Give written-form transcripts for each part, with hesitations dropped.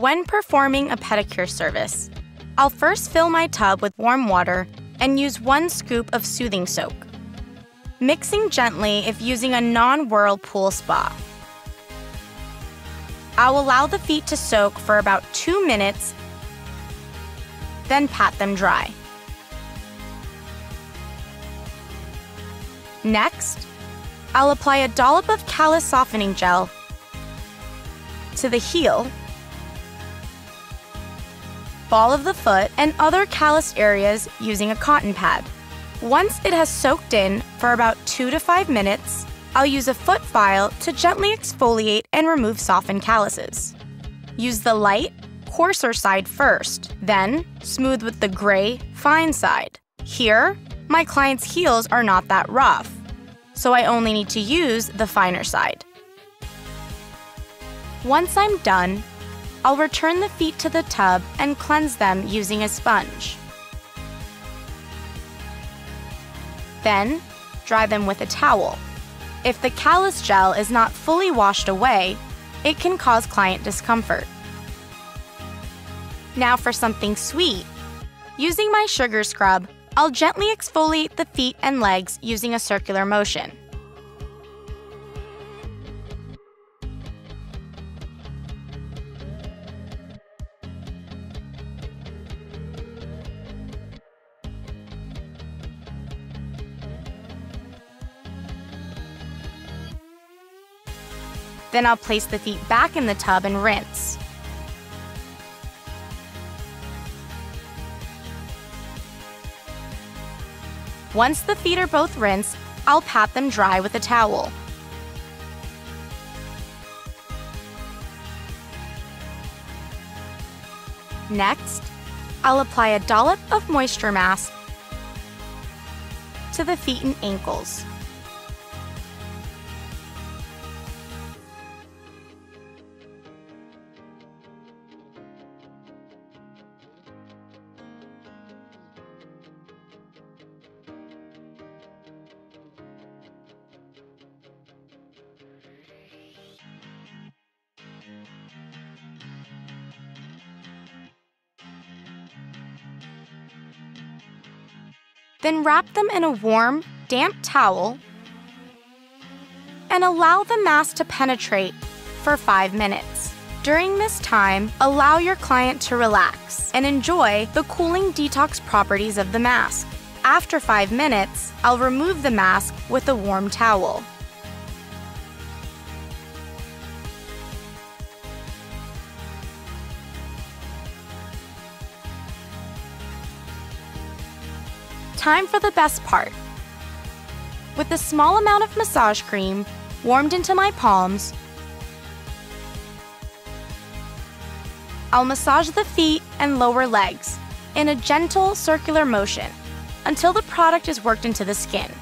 When performing a pedicure service, I'll first fill my tub with warm water and use 1 scoop of soothing soak, mixing gently if using a non-whirlpool spa. I'll allow the feet to soak for about 2 minutes, then pat them dry. Next, I'll apply a dollop of callus softening gel to the heel, ball of the foot, and other calloused areas using a cotton pad. Once it has soaked in for about 2 to 5 minutes, I'll use a foot file to gently exfoliate and remove softened calluses. Use the light, coarser side first, then smooth with the gray, fine side. Here, my client's heels are not that rough, so I only need to use the finer side. Once I'm done, I'll return the feet to the tub and cleanse them using a sponge. Then, dry them with a towel. If the callus gel is not fully washed away, it can cause client discomfort. Now for something sweet. Using my sugar scrub, I'll gently exfoliate the feet and legs using a circular motion. Then I'll place the feet back in the tub and rinse. Once the feet are both rinsed, I'll pat them dry with a towel. Next, I'll apply a dollop of moisture mask to the feet and ankles. Then wrap them in a warm, damp towel and allow the mask to penetrate for 5 minutes. During this time, allow your client to relax and enjoy the cooling detox properties of the mask. After 5 minutes, I'll remove the mask with a warm towel. Time for the best part. With a small amount of massage cream warmed into my palms, I'll massage the feet and lower legs in a gentle circular motion until the product is worked into the skin.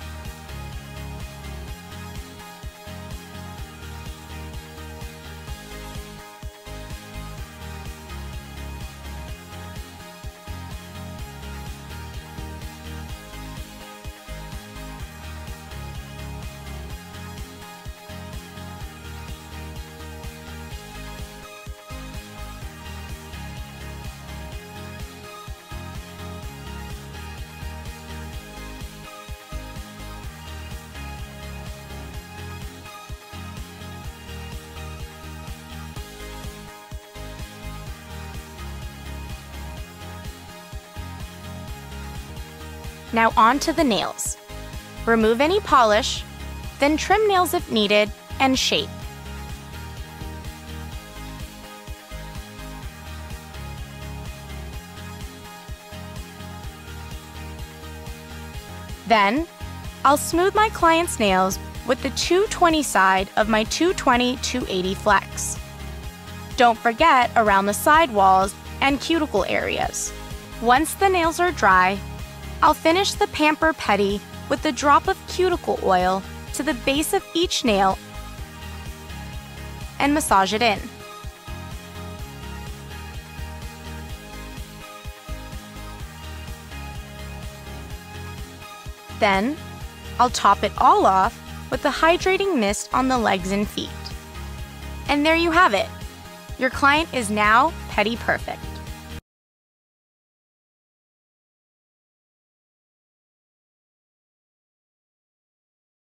Now on to the nails. Remove any polish, then trim nails if needed, and shape. Then, I'll smooth my client's nails with the 220 side of my 220/280 flex. Don't forget around the side walls and cuticle areas. Once the nails are dry, I'll finish the Pamper Pedi with a drop of cuticle oil to the base of each nail and massage it in. Then, I'll top it all off with the hydrating mist on the legs and feet. And there you have it, Your client is now pedi perfect.